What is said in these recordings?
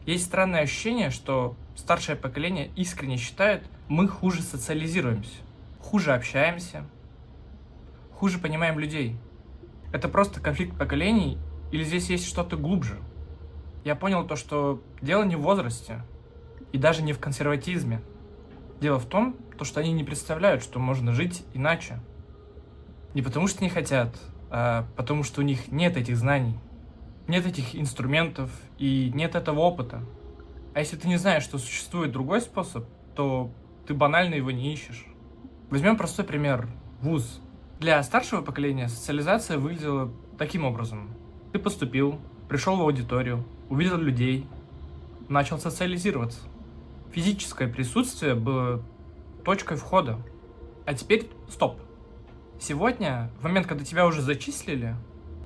Есть странное ощущение, что старшее поколение искренне считает, мы хуже социализируемся, хуже общаемся, хуже понимаем людей. Это просто конфликт поколений или здесь есть что-то глубже? Я понял то, что дело не в возрасте и даже не в консерватизме. Дело в том, что они не представляют, что можно жить иначе. Не потому что не хотят, а потому что у них нет этих знаний, нет этих инструментов и нет этого опыта. А если ты не знаешь, что существует другой способ, то ты банально его не ищешь. Возьмем простой пример. Вуз. Для старшего поколения социализация выглядела таким образом. Ты поступил, пришел в аудиторию, увидел людей, начал социализироваться. Физическое присутствие было точкой входа. А теперь стоп. Сегодня, в момент, когда тебя уже зачислили,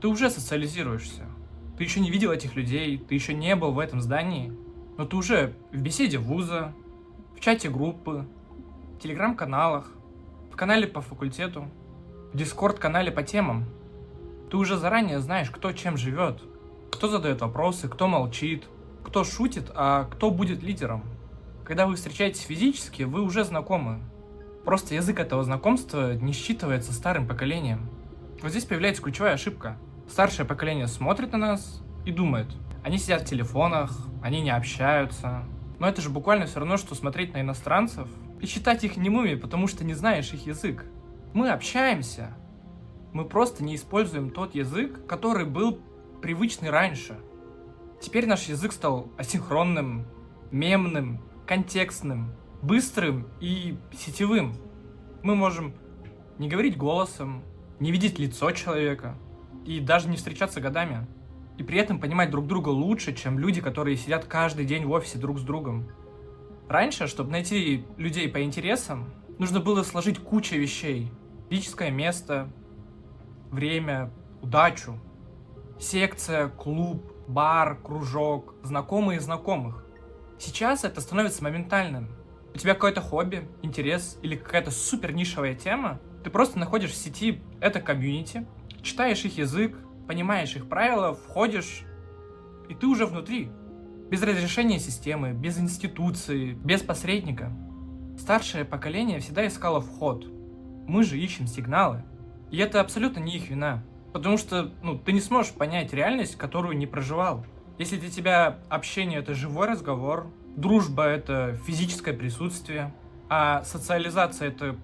ты уже социализируешься. Ты еще не видел этих людей, ты еще не был в этом здании, но ты уже в беседе вуза, в чате группы, в телеграм-каналах, в канале по факультету, в дискорд-канале по темам. Ты уже заранее знаешь, кто чем живет, кто задает вопросы, кто молчит, кто шутит, а кто будет лидером. Когда вы встречаетесь физически, вы уже знакомы. Просто язык этого знакомства не считывается старым поколением. Вот здесь появляется ключевая ошибка. Старшее поколение смотрит на нас и думает, они сидят в телефонах, они не общаются. Но это же буквально все равно, что смотреть на иностранцев и считать их немыми, потому что не знаешь их язык. Мы общаемся. Мы просто не используем тот язык, который был привычный раньше. Теперь наш язык стал асинхронным, мемным, контекстным, быстрым и сетевым. Мы можем не говорить голосом, не видеть лицо человека и даже не встречаться годами. И при этом понимать друг друга лучше, чем люди, которые сидят каждый день в офисе друг с другом. Раньше, чтобы найти людей по интересам, нужно было сложить кучу вещей. Физическое место, время, удачу, секция, клуб, бар, кружок, знакомые знакомых. Сейчас это становится моментальным. У тебя какое-то хобби, интерес или какая-то супер нишевая тема, ты просто находишь в сети это комьюнити, читаешь их язык, понимаешь их правила, входишь, и ты уже внутри. Без разрешения системы, без институции, без посредника. Старшее поколение всегда искало вход. Мы же ищем сигналы. И это абсолютно не их вина. Потому что, ты не сможешь понять реальность, которую не проживал. Если для тебя общение — это живой разговор, дружба — это физическое присутствие, а социализация — это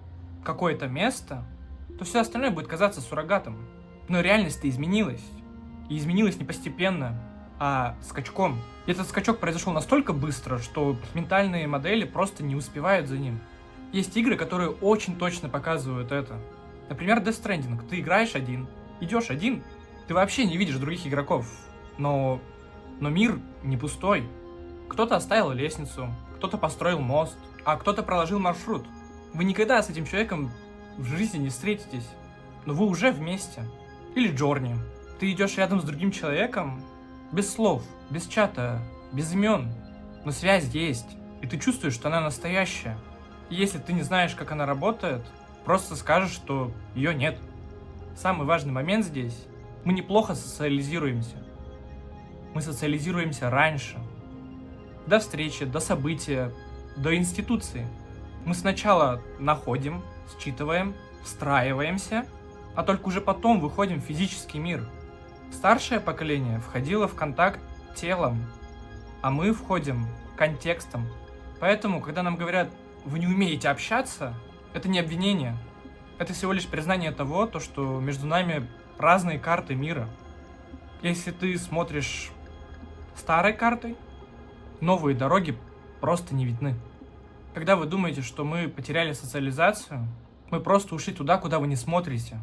какое-то место, то все остальное будет казаться суррогатом. Но реальность-то изменилась. И изменилась не постепенно, а скачком. И этот скачок произошел настолько быстро, что ментальные модели просто не успевают за ним. Есть игры, которые очень точно показывают это. Например, Death Stranding. Ты играешь один, идешь один, ты вообще не видишь других игроков. Но мир не пустой. Кто-то оставил лестницу, кто-то построил мост, а кто-то проложил маршрут. Вы никогда с этим человеком в жизни не встретитесь, но вы уже вместе. Или Джорни. Ты идешь рядом с другим человеком, без слов, без чата, без имен, но связь есть, и ты чувствуешь, что она настоящая. И если ты не знаешь, как она работает, просто скажешь, что ее нет. Самый важный момент здесь – мы неплохо социализируемся. Мы социализируемся раньше. До встречи, до события, до институции. Мы сначала находим, считываем, встраиваемся, а только уже потом выходим в физический мир. Старшее поколение входило в контакт телом, а мы входим контекстом. Поэтому, когда нам говорят, вы не умеете общаться, это не обвинение. Это всего лишь признание того, что между нами разные карты мира. Если ты смотришь старой картой, новые дороги просто не видны. Когда вы думаете, что мы потеряли социализацию, мы просто ушли туда, куда вы не смотрите.